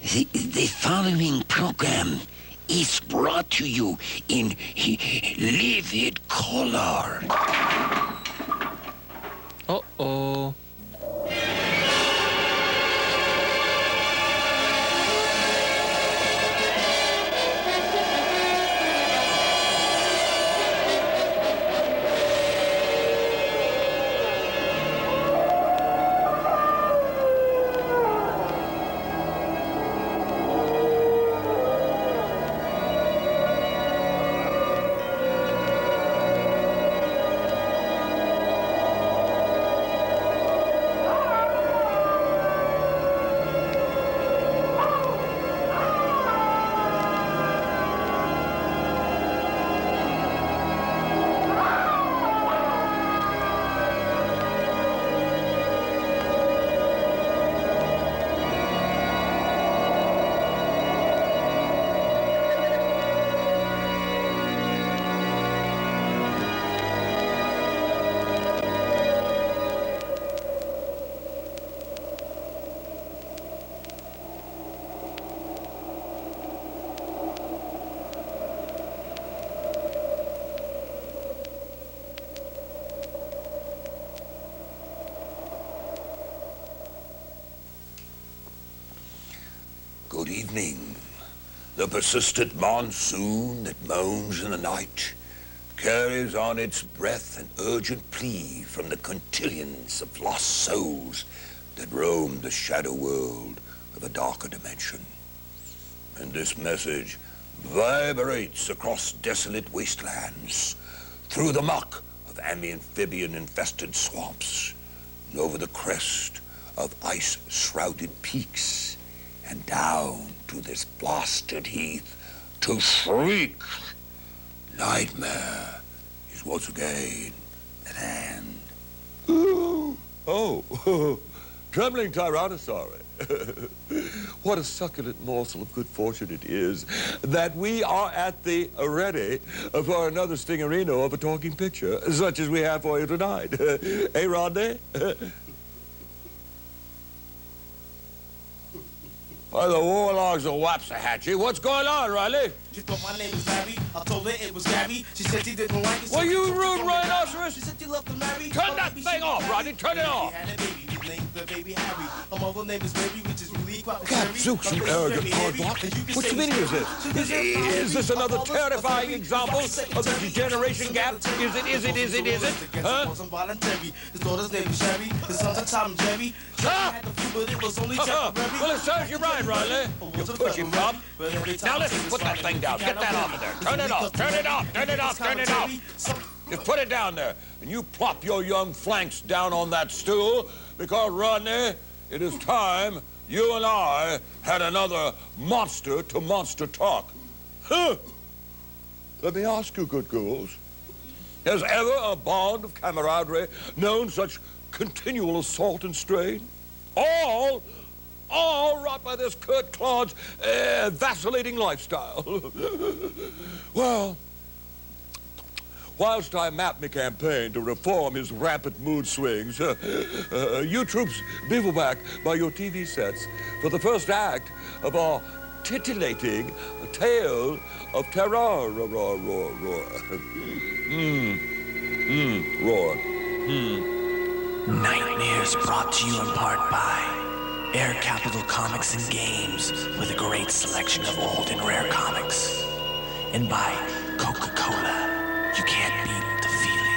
The following program is brought to you in livid color. Uh-oh. Good evening. The persistent monsoon that moans in the night carries on its breath an urgent plea from the quintillions of lost souls that roam the shadow world of a darker dimension. And this message vibrates across desolate wastelands, through the muck of amphibian-infested swamps, and over the crest of ice-shrouded peaks, and down to this blasted heath to shriek. Nightmare is once again at hand. Oh, trembling Tyrannosaurus. What a succulent morsel of good fortune it is that we are at the ready for another stingerino of a talking picture, such as we have for you tonight. Hey, Rodney? By the warlogs of Waxahachie, what's going on, Riley? She thought my name was Larry. I told her it was Gary. She said she didn't like it. Well, you rude rhinoceros! She said she loved to marry. Turn that thing off, Rodney. Turn it off. The baby Harry. Her mother name is Mary, which is really quite Gadzooks, you arrogant aardvark. What meaning is this? Is this another terrifying example of the degeneration gap? Is it? Huh? His daughter's name is Sherry. His son's a Tom and Jerry. Huh? Well, it serves you right, Riley. You pushy pup. Now listen, put that thing down. Get that off of there. Turn it off. Turn it off. Turn it off. Turn it off. Just put it down there, and you plop your young flanks down on that stool, because, Rodney, it is time you and I had another monster-to-monster talk. Huh? Let me ask you, good ghouls, has ever a bond of camaraderie known such continual assault and strain? All wrought by this Kurt Claude's vacillating lifestyle. Well, whilst I map my campaign to reform his rampant mood swings, you troops bivouac by your TV sets for the first act of our titillating tale of terror. Roar. Nightmares brought to you in part by Air Capital Comics and Games, with a great selection of old and rare comics. And by Coca-Cola. You can't beat the feeling.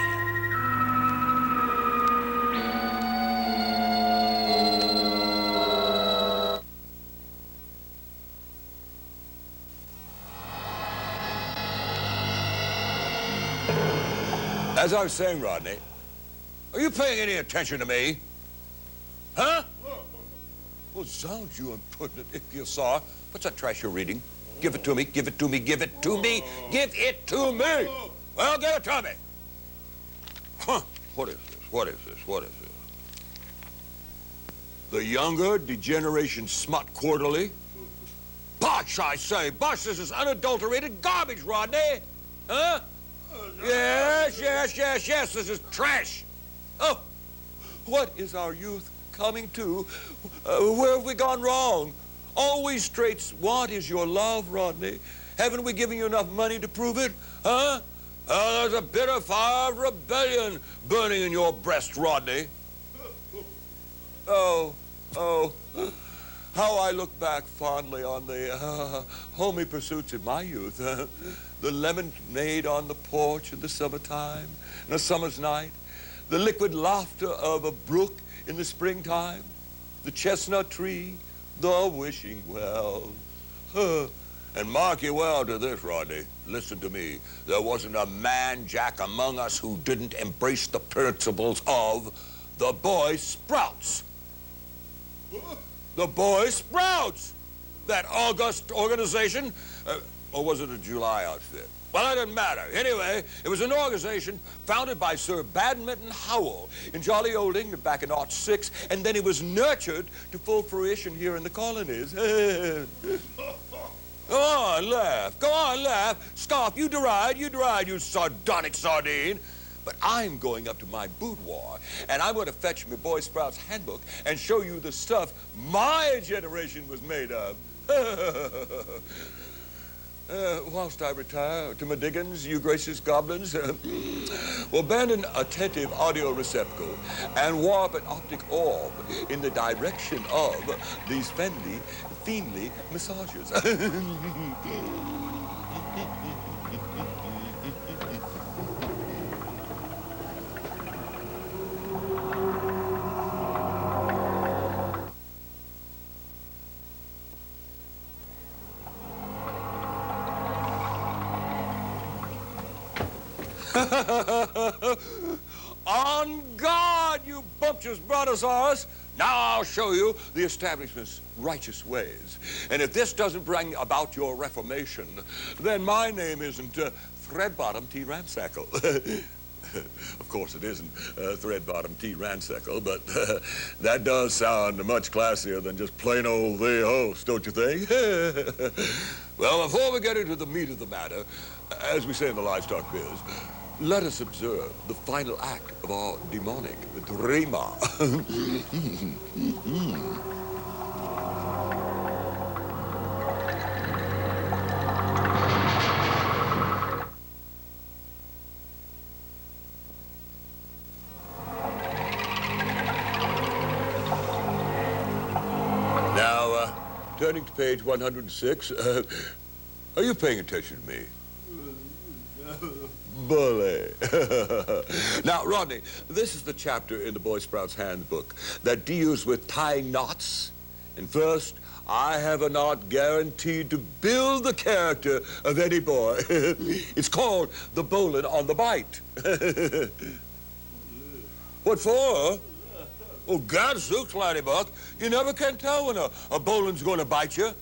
As I was saying, Rodney, are you paying any attention to me? Huh? Well, zounds, you impertinent ichthyosaur. What's that trash you're reading? Give it to me, give it to me, give it to me, give it to me! Well, give it to me! Huh, what is this? The Younger Degeneration Smut Quarterly? Bosh, I say, bosh, this is unadulterated garbage, Rodney! Huh? Yes, this is trash! Oh, what is our youth coming to? Where have we gone wrong? All we straights want is your love, Rodney. Haven't we given you enough money to prove it, huh? There's a bitter fire of rebellion burning in your breast, Rodney. Oh, how I look back fondly on the homey pursuits of my youth. The lemonade on the porch in the summertime, in a summer's night. The liquid laughter of a brook in the springtime. The chestnut tree, the wishing well. And mark you well to this, Rodney. Listen to me. There wasn't a man jack among us who didn't embrace the principles of the Boy Sprouts. The Boy Sprouts! That august organization, or was it a July outfit? Well, it doesn't matter. Anyway, it was an organization founded by Sir Badminton Howell in jolly old England back in '06, and then it was nurtured to full fruition here in the colonies. Go on, laugh. Go on, laugh. Scoff, you deride, you sardonic sardine. But I'm going up to my boudoir, and I'm going to fetch me Boy Sprout's handbook and show you the stuff my generation was made of. Whilst I retire to my diggings, you gracious goblins, will bend an attentive audio receptacle and warp an optic orb in the direction of these fiendly massagers. On guard, you bumptious brontosaurus! Now I'll show you the establishment's righteous ways. And if this doesn't bring about your reformation, then my name isn't Thread-Bottom T. Ramsackle. Of course it isn't Thread-Bottom T. Ramsackle, but that does sound much classier than just plain old the host, don't you think? Well, before we get into the meat of the matter, as we say in the livestock biz, let us observe the final act of our demonic drama. Now, turning to page 106, are you paying attention to me? Bully. Now, Rodney, this is the chapter in the Boy Sprout's handbook that deals with tying knots. And first, I have a knot guaranteed to build the character of any boy. It's called the bowline on the bite. What for? Oh, gadzooks, Laddiebuck. You never can tell when a bowline's going to bite you.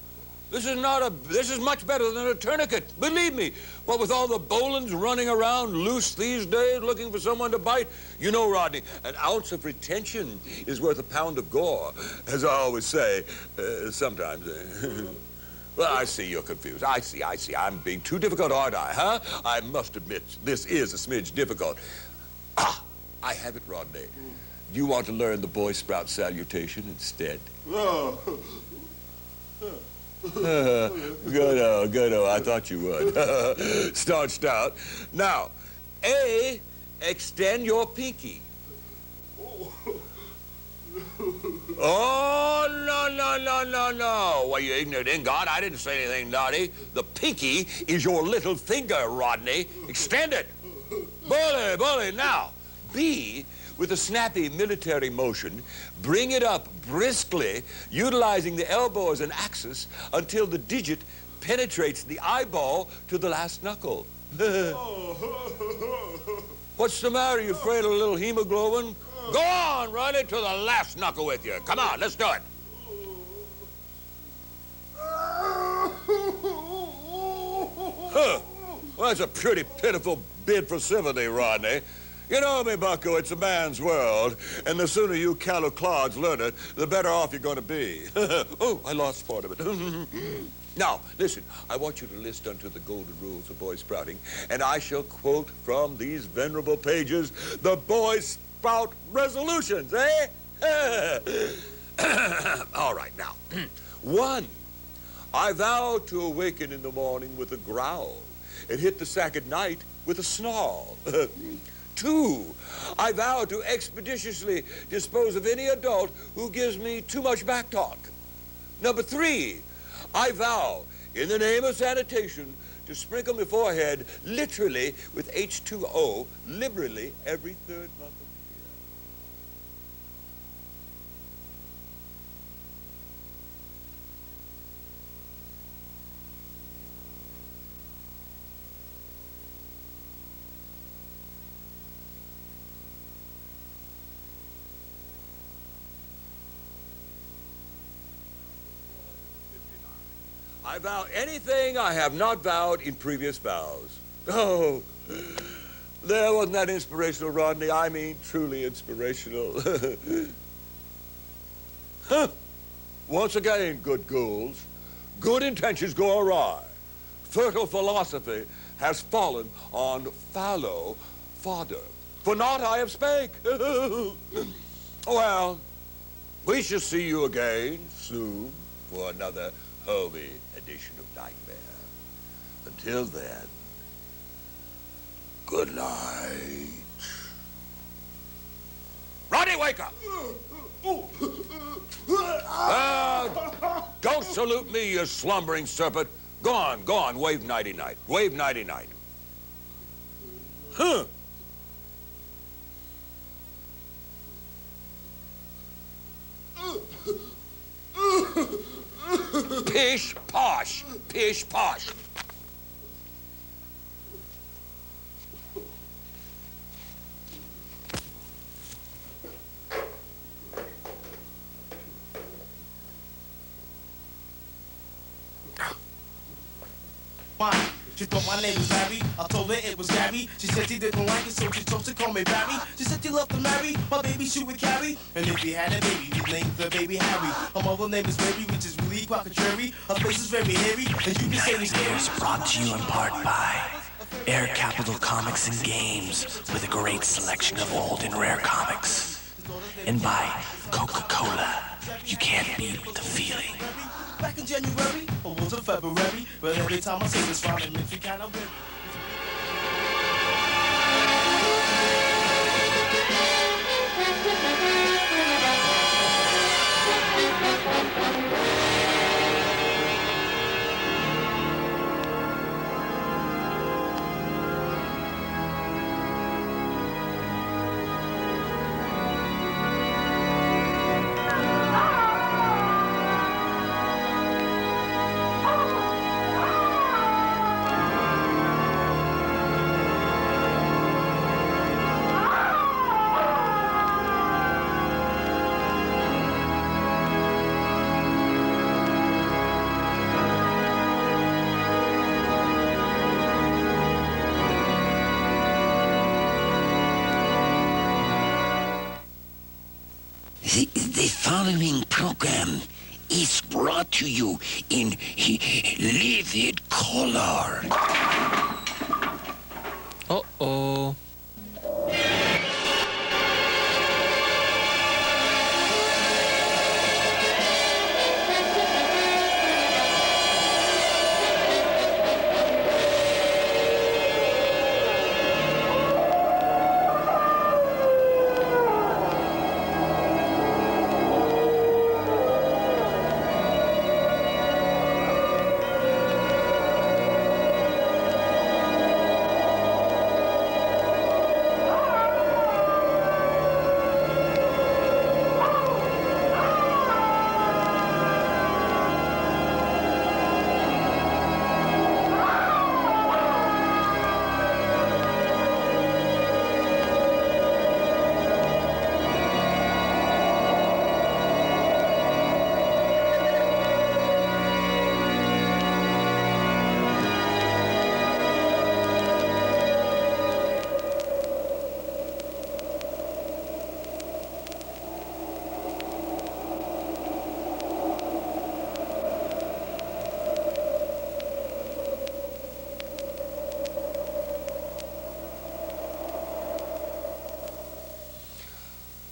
This is much better than a tourniquet, believe me. What with all the bowlines running around loose these days looking for someone to bite, you know, Rodney, an ounce of retention is worth a pound of gore, as I always say, sometimes. Well, I see you're confused. I see. I'm being too difficult, aren't I, huh? I must admit, this is a smidge difficult. Ah, I have it, Rodney. Do you want to learn the Boy Sprout salutation instead? Oh. Good. I thought you would. Start stout. Now, A, extend your pinky. Oh, no. Well, you ignorant ingot. I didn't say anything naughty. The pinky is your little finger, Rodney. Extend it. Bully. Now, B, with a snappy military motion, bring it up briskly, utilizing the elbow as an axis until the digit penetrates the eyeball to the last knuckle. What's the matter? You afraid of a little hemoglobin? Go on, run it to the last knuckle with you. Come on, let's do it. Huh. Well, that's a pretty pitiful bid for sympathy, Rodney. You know me, bucko, it's a man's world, and the sooner you callow clods learn it, the better off you're going to be. Oh, I lost part of it. Now, listen, I want you to list unto the golden rules of boy sprouting, and I shall quote from these venerable pages the Boy Sprout resolutions, eh? All right, now. 1, I vow to awaken in the morning with a growl and hit the sack at night with a snarl. 2, I vow to expeditiously dispose of any adult who gives me too much back talk. Number 3, I vow, in the name of sanitation, to sprinkle my forehead literally with H2O liberally every 3rd month of the year. I vow anything I have not vowed in previous vows. Oh, there wasn't that inspirational, Rodney. I mean, truly inspirational. Huh. Once again, good ghouls, good intentions go awry. Fertile philosophy has fallen on fallow fodder. For naught I have spake. Well, we shall see you again soon for another Hobie edition of Nightmare. Until then, good night. Rodney, wake up! Don't salute me, you slumbering serpent. Go on, wave nighty-night. Wave nighty-night. Huh. Pish posh, pish posh. Why? She thought my name was Larry. I told her it was Gary. She said she didn't like it, so she chose to call me Barry. She said she loved to marry my baby she would carry. And if he had a baby, we'd name the baby Harry. Her mother name is Mary, which is really quite contrary. Her face is very hairy, and you can say it's scary. Nightmares brought to you in part by Air Capital Comics and Games, with a great selection of old and rare comics. And by Coca-Cola. You can't beat the feeling. Back in January, or was it February? But every time I say this rhyme, it makes me kind of weird. The following program is brought to you in livid color. Uh-oh.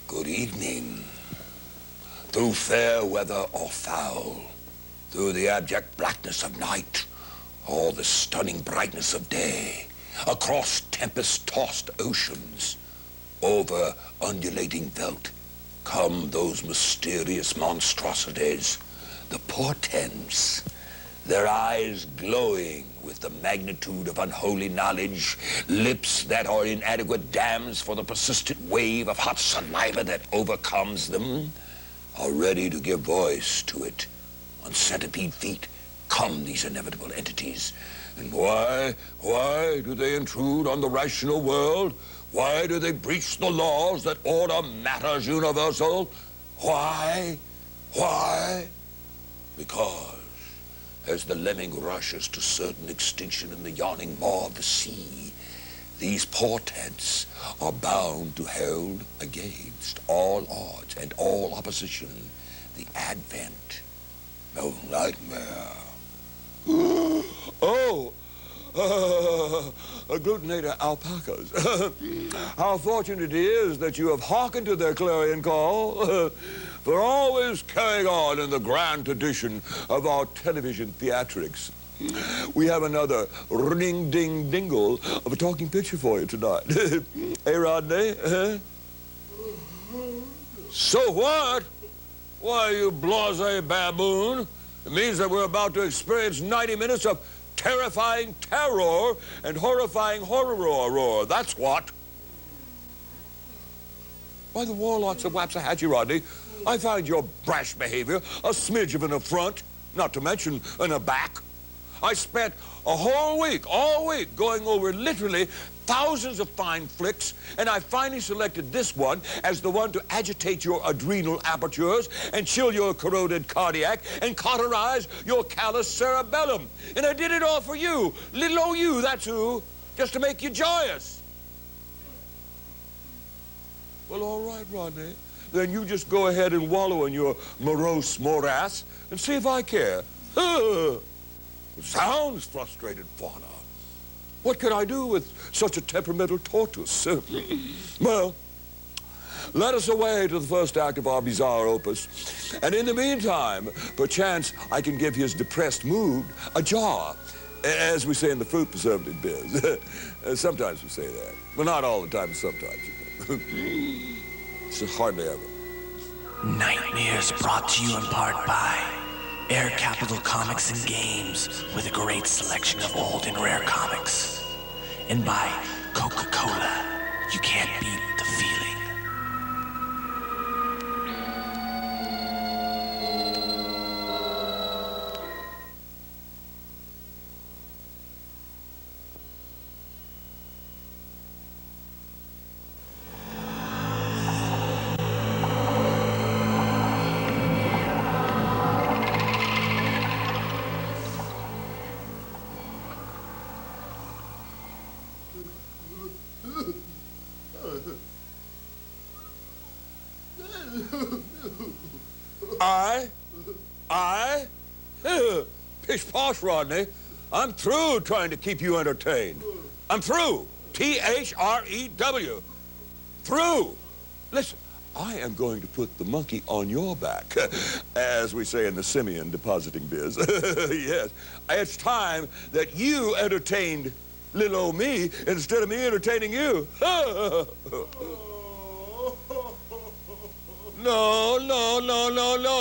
Good evening. Through fair weather or foul, through the abject blackness of night, or the stunning brightness of day, across tempest-tossed oceans, over undulating veldt, come those mysterious monstrosities, the portents, their eyes glowing with the magnitude of unholy knowledge, lips that are inadequate dams for the persistent wave of hot saliva that overcomes them, are ready to give voice to it. On centipede feet come these inevitable entities. And why do they intrude on the rational world? Why do they breach the laws that order matters universal? Why? Because as the lemming rushes to certain extinction in the yawning maw of the sea, these portents are bound to herald against all odds and all opposition the advent of nightmare. Agglutinator alpacas. How fortunate it is that you have hearkened to their clarion call for always carrying on in the grand tradition of our television theatrics. We have another ring-ding-dingle of a talking picture for you tonight. Hey, Rodney? So what? Why, you blasé baboon? It means that we're about to experience 90 minutes of terrifying terror and horrifying horror. That's what. By the warlocks of Waxahachie, Rodney, I find your brash behavior a smidge of an affront, not to mention an aback. I spent a whole week, all week, going over literally thousands of fine flicks, and I finally selected this one as the one to agitate your adrenal apertures and chill your corroded cardiac and cauterize your callous cerebellum. And I did it all for you, little old you, that's who, just to make you joyous. Well, all right, Rodney. Then you just go ahead and wallow in your morose morass and see if I care. Sounds frustrated, fauna. What could I do with such a temperamental tortoise? Well, let us away to the first act of our bizarre opus. And in the meantime, perchance I can give his depressed mood a jar, as we say in the fruit preservative biz. Sometimes we say that. Well, not all the time, sometimes. It's hardly ever. Nightmares brought to you in part by Air Capital Comics and Games, with a great selection of old and rare comics. And by Coca-Cola, you can't beat the feeling. Pish posh, Rodney. I'm through trying to keep you entertained. I'm through. T-H-R-E-W. Through. Listen, I am going to put the monkey on your back, as we say in the simian depositing biz. Yes, it's time that you entertained little old me instead of me entertaining you. No.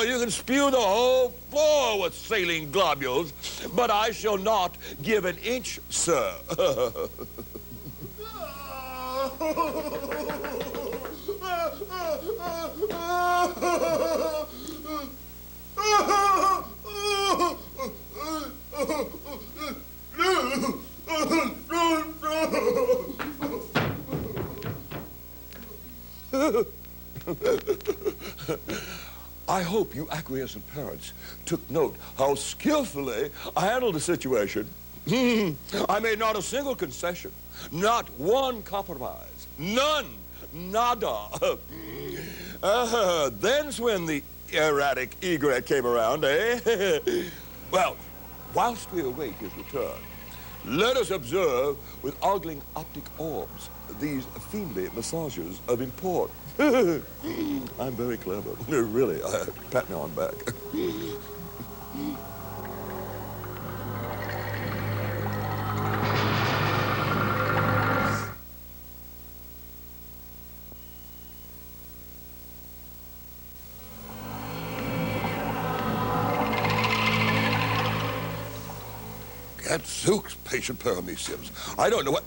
You can spew the whole floor with saline globules, but I shall not give an inch, sir. I hope you acquiescent parents took note how skillfully I handled the situation. I made not a single concession, not one compromise, none, nada. Then's when the erratic egret came around, eh? Well, whilst we await his return, let us observe with ogling optic orbs these fiendly massagers of import. I'm very clever. Really, pat me on back. Gadzooks, patient parameciums. I don't know what...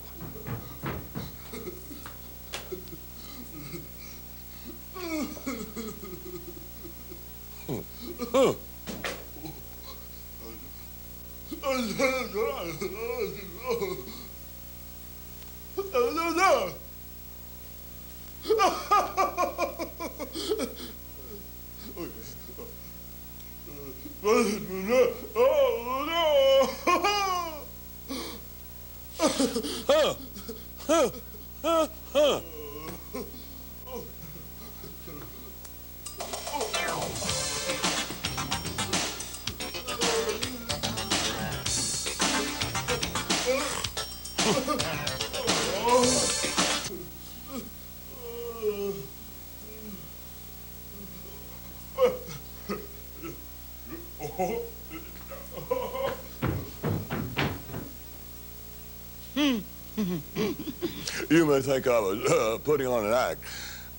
You may think I was putting on an act,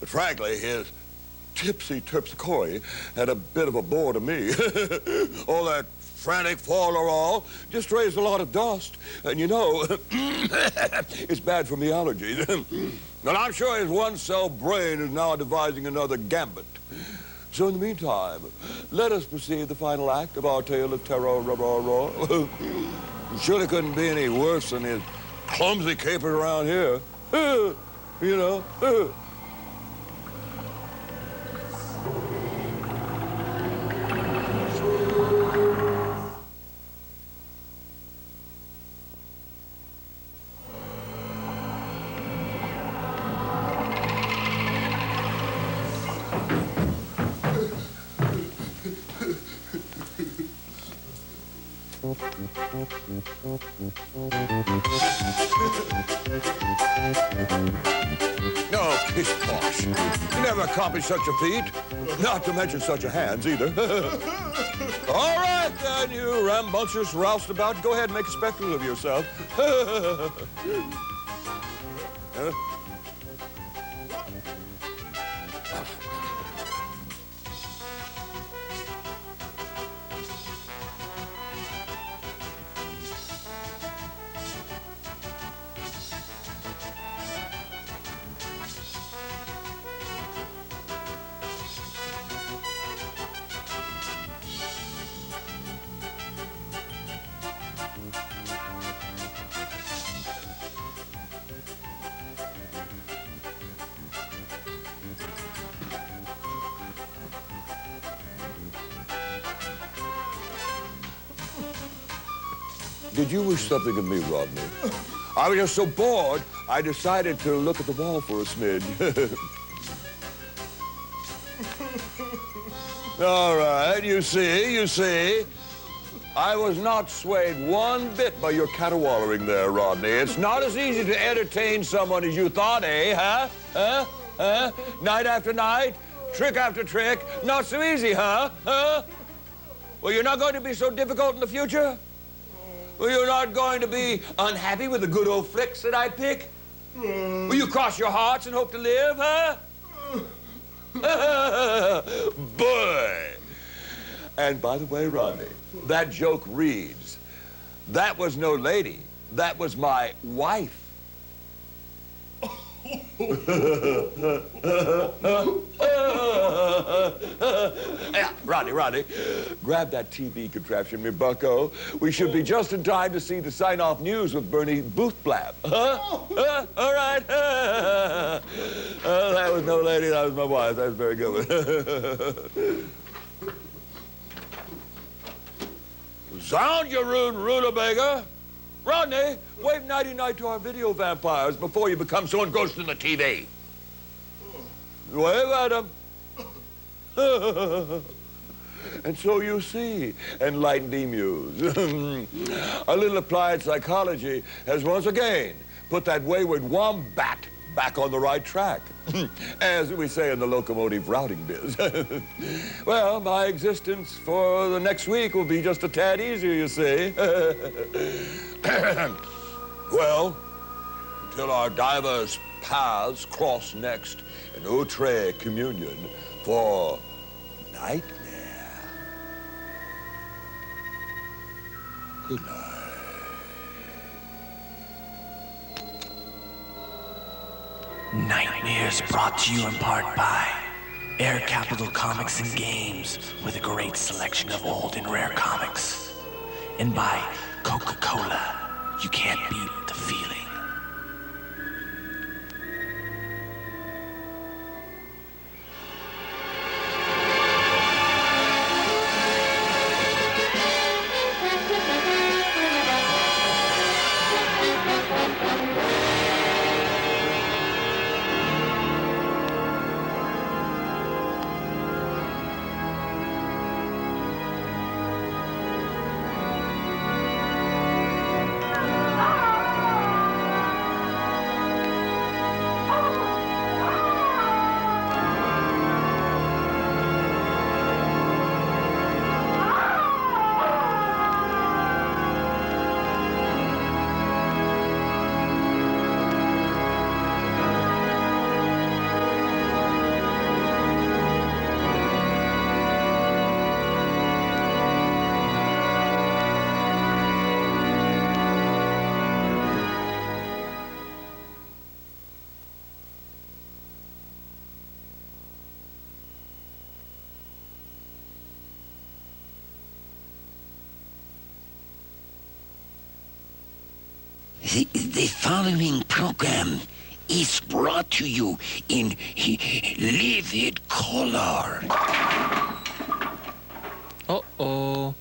but frankly, his tipsy terpsichore had a bit of a bore to me. All that frantic fall-or-all just raised a lot of dust, and you know, it's bad for me allergies. And I'm sure his one-cell brain is now devising another gambit. So in the meantime, let us proceed the final act of our tale of terror. Surely couldn't be any worse than his clumsy capers around here. You know. No, pish posh. You never accomplished such a feat. Not to mention such a hands, either. All right, then, you rambunctious roustabout. Go ahead and make a spectacle of yourself. Did you wish something of me, Rodney? I was just so bored, I decided to look at the wall for a smidge. All right, you see. I was not swayed one bit by your caterwauling there, Rodney. It's not as easy to entertain someone as you thought, eh, huh? Night after night, trick after trick, not so easy, huh? Well, you're not going to be so difficult in the future? Well, you're not going to be unhappy with the good old flicks that I pick? Will you cross your hearts and hope to live, huh? Boy! And by the way, Rodney, that joke reads, that was no lady, that was my wife. Yeah, Rodney, grab that TV contraption, me bucko. We should be just in time to see the sign-off news with Bernie Boothblab. All right. That was no lady, that was my wife. That was very good. Sound, you rude rutabaga. Rodney, wave nighty-night to our video vampires before you become so engrossed in the TV. Wave at them. And so you see, enlightened emus, a little applied psychology has once again put that wayward wombat back on the right track, as we say in the locomotive routing biz. Well, my existence for the next week will be just a tad easier, you see. Well, until our diverse paths cross next in outre communion for nightmare. Good night. Nightmares brought to you in part by Air Capital Comics and Games with a great selection of old and rare comics. And by Coca-Cola, you can't beat the feeling. The following program is brought to you in livid color. Uh-oh.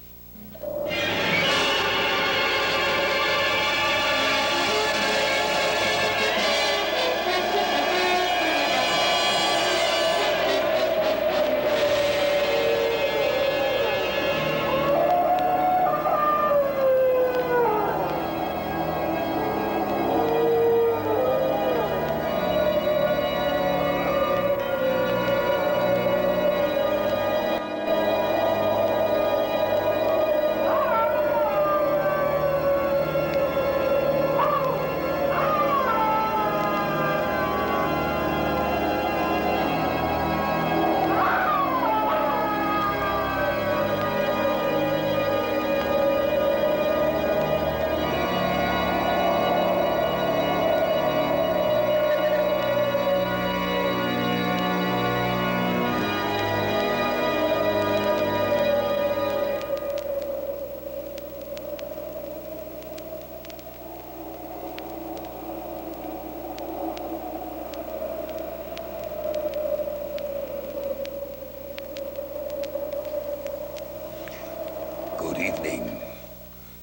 Good evening.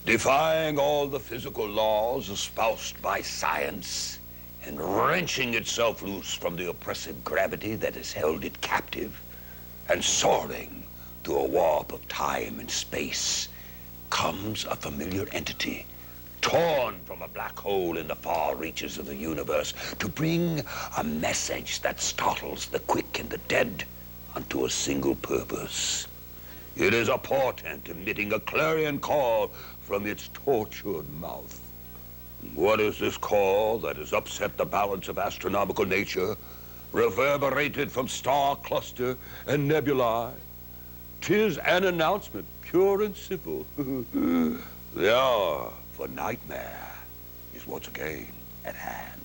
Defying all the physical laws espoused by science and wrenching itself loose from the oppressive gravity that has held it captive and soaring through a warp of time and space comes a familiar entity torn from a black hole in the far reaches of the universe to bring a message that startles the quick and the dead unto a single purpose. It is a portent emitting a clarion call from its tortured mouth. What is this call that has upset the balance of astronomical nature, reverberated from star cluster and nebulae? 'Tis an announcement, pure and simple. The hour for nightmare is once again at hand.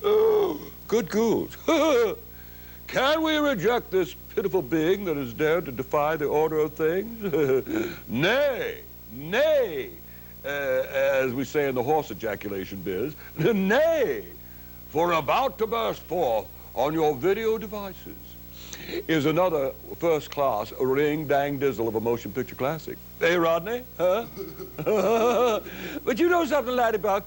Oh, good goose. Can we reject this pitiful being that has dared to defy the order of things? Nay, nay, as we say in the horse ejaculation biz, nay, for about to burst forth on your video devices is another first-class ring-dang-dizzle of a motion picture classic. Hey, Rodney, huh? But you know something, Laddiebuck?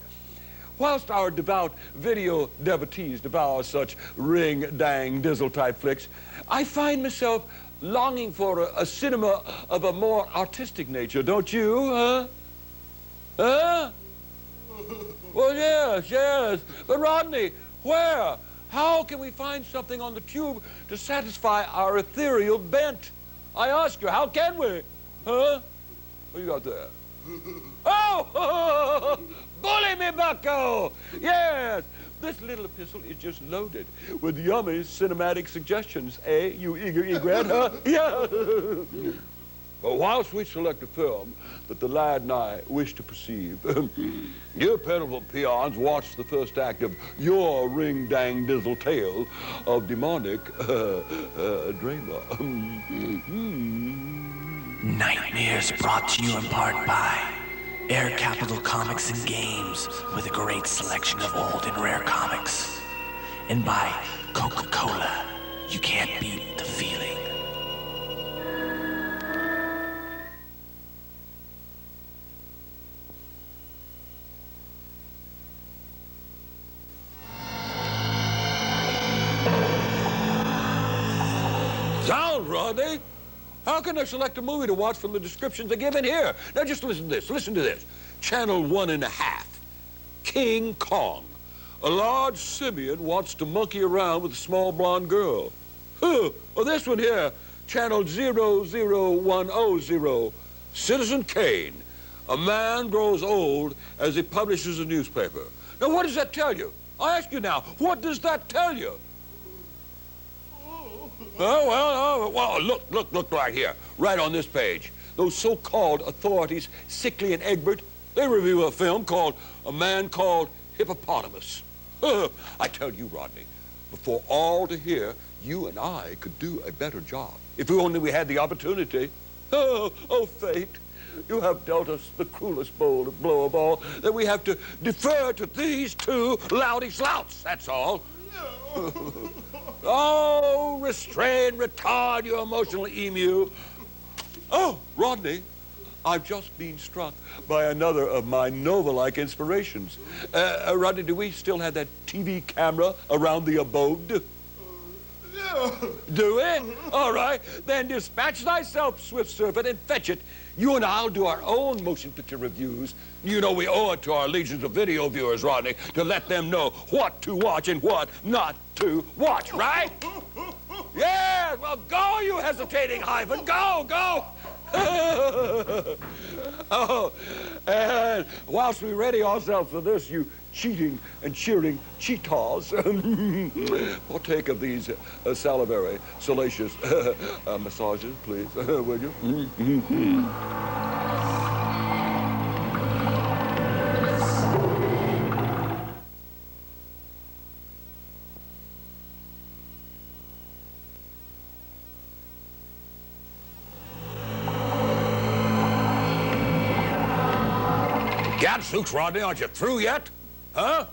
Whilst our devout video devotees devour such ring-dang-dizzle-type flicks, I find myself longing for a cinema of a more artistic nature, don't you, huh? Huh? Well, yes, yes. But, Rodney, where? How can we find something on the tube to satisfy our ethereal bent? I ask you, how can we? Huh? What you got there? Oh! Bully me, bucko! Yes! This little epistle is just loaded with yummy cinematic suggestions, eh, you eager egret, huh? Yeah! Well, whilst we select a film that the lad and I wish to perceive, you pitiful peons watch the first act of your ring-dang-dizzle tale of demonic drama. Nightmares brought to you in part by Air Capital Comics and Games, with a great selection of old and rare comics. And by Coca-Cola, you can't beat the feeling. Sound, Rodney! How can I select a movie to watch from the descriptions they're given here? Now just listen to this, listen to this. Channel 1.5, King Kong. A large simian wants to monkey around with a small blonde girl. Well, this one here, Channel 00100, Citizen Kane. A man grows old as he publishes a newspaper. Now what does that tell you? I ask you now, what does that tell you? Well, look right here, right on this page. Those so-called authorities, Sickley and Egbert, they review a film called A Man Called Hippopotamus. I tell you, Rodney, before all to hear, you and I could do a better job if only we had the opportunity. Oh, fate, you have dealt us the cruelest blow of all, that we have to defer to these two loudy slouts, that's all. Oh, restrain, retard, you emotional emu. Oh, Rodney, I've just been struck by another of my Nova-like inspirations. Rodney, do we still have that TV camera around the abode? Yeah. Do it? All right. Then dispatch thyself, swift servant, and fetch it. You and I'll do our own motion picture reviews. You know we owe it to our legions of video viewers, Rodney, to let them know what to watch and what not to watch, right? Yeah, well, go, you hesitating hyphen. Go. Oh, and whilst we ready ourselves for this, you cheating and cheering cheetahs, partake of these salivary, salacious massages, please, will you? Gadzooks, Rodney, aren't you through yet? Huh?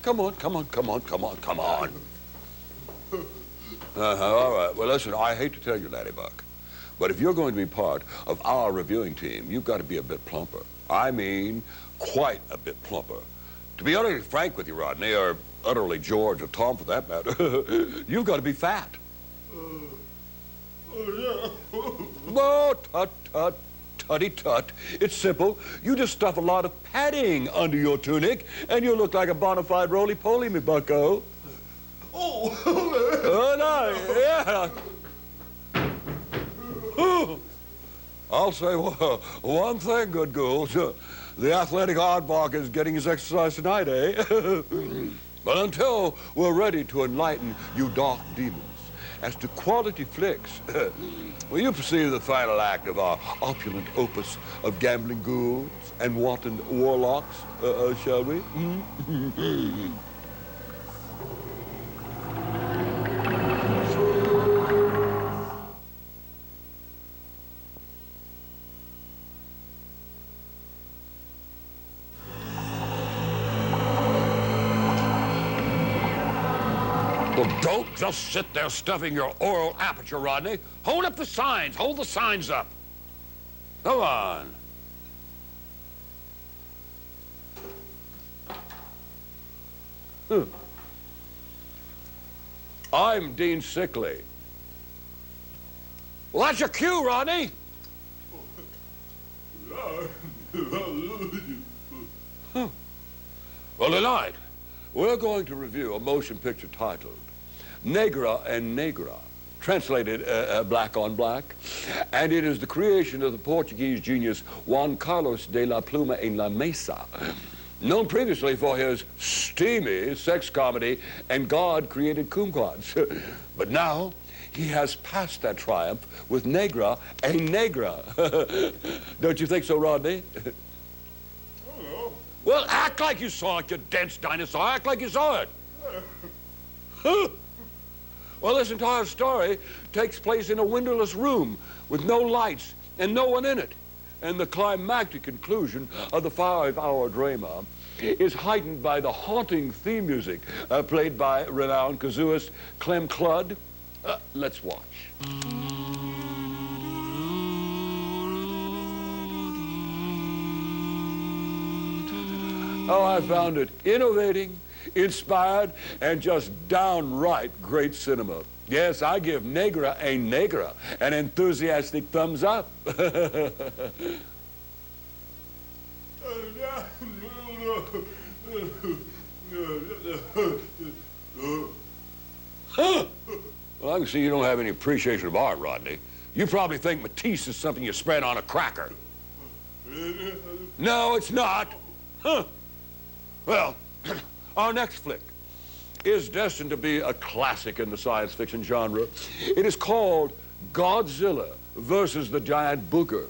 Come on. All right. Well, listen, I hate to tell you, Laddybuck, but if you're going to be part of our reviewing team, you've got to be a bit plumper. I mean, quite a bit plumper. To be utterly frank with you, Rodney, or utterly George or Tom for that matter, you've got to be fat. Oh, tut. It's simple. You just stuff a lot of padding under your tunic, and you look like a bona fide roly-poly, me bucko. Oh, no, yeah. I'll say one thing, good ghouls. The athletic aardvark is getting his exercise tonight, eh? But until we're ready to enlighten you dark demons as to quality flicks, will you perceive the final act of our opulent opus of gambling ghouls and wanton warlocks, shall we? Well, don't just sit there stuffing your oral aperture, Rodney. Hold up the signs. Hold the signs up. Come on. I'm Dean Sickley. Well, that's your cue, Rodney. Well, tonight, we're going to review a motion picture titled Negra and Negra, translated black on black, and it is the creation of the Portuguese genius Juan Carlos de la Pluma en la Mesa. known previously for his steamy sex comedy and God-created kumquats. But now, he has passed that triumph with Negra a Negra. Don't you think so, Rodney? Well, act like you saw it, you dense dinosaur. Act like you saw it. Well, this entire story takes place in a windowless room with no lights and no one in it. And the climactic conclusion of the 5-hour drama is heightened by the haunting theme music played by renowned kazooist Clem Cludd. Let's watch. Oh, I found it innovating, inspired, and just downright great cinema. Yes, I give Negra a Negra an enthusiastic thumbs up. Well, I can see you don't have any appreciation of art, Rodney. You probably think Matisse is something you spread on a cracker. No, it's not. Huh. Well, our next flick is destined to be a classic in the science fiction genre. It is called Godzilla versus the Giant Booger.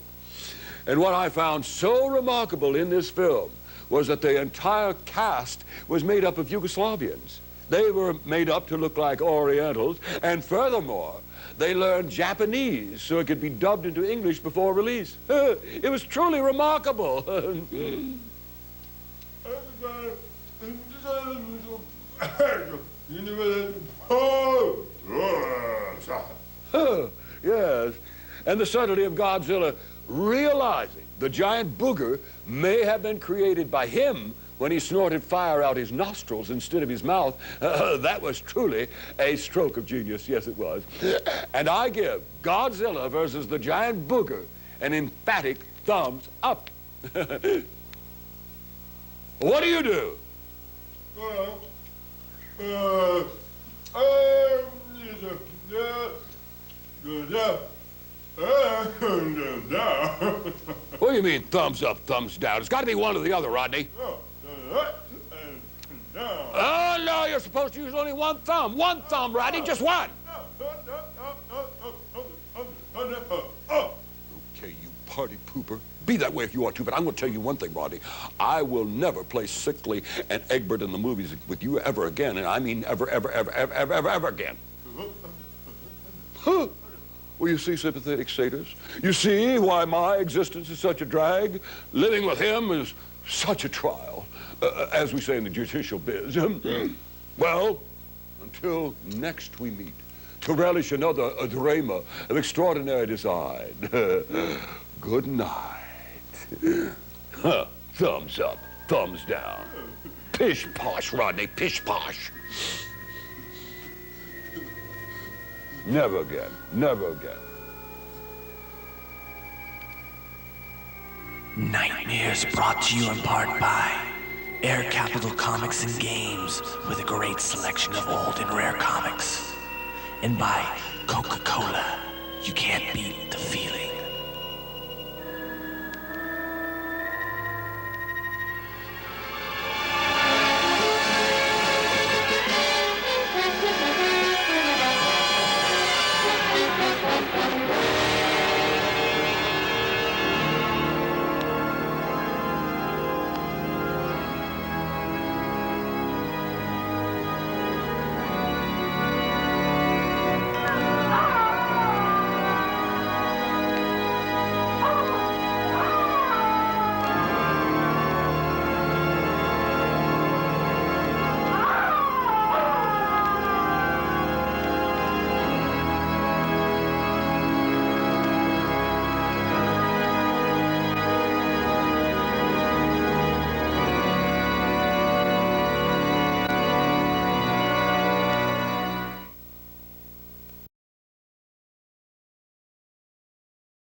And what I found so remarkable in this film was that the entire cast was made up of Yugoslavians. They were made up to look like Orientals, and furthermore, they learned Japanese so it could be dubbed into English before release. It was truly remarkable. Yes, and the subtlety of Godzilla realizing the giant booger may have been created by him when he snorted fire out his nostrils instead of his mouth. That was truly a stroke of genius. Yes, it was. And I give Godzilla versus the Giant Booger an emphatic thumbs up. What do you do? What do you mean thumbs up, thumbs down? It's got to be one or the other, Rodney. Oh, no, you're supposed to use only one thumb. One thumb, Rodney, just one. Okay, you party pooper. Be that way if you want to, but I'm going to tell you one thing, Rodney. I will never play Sickly and Egbert in the movies with you ever again, and I mean ever, ever, ever, ever, ever, ever, ever again. Huh? Well, you see, sympathetic satyrs, you see why my existence is such a drag? Living with him is such a trial, as we say in the judicial biz. Well, until next we meet, to relish another drama of extraordinary design. Good night. Thumbs up, thumbs down. Pish posh, Rodney, pish posh. Never again, never again. Nightmares brought to you in part by Air Capital Comics and Games, with a great selection of old and rare comics. And by Coca-Cola, you can't beat the feeling.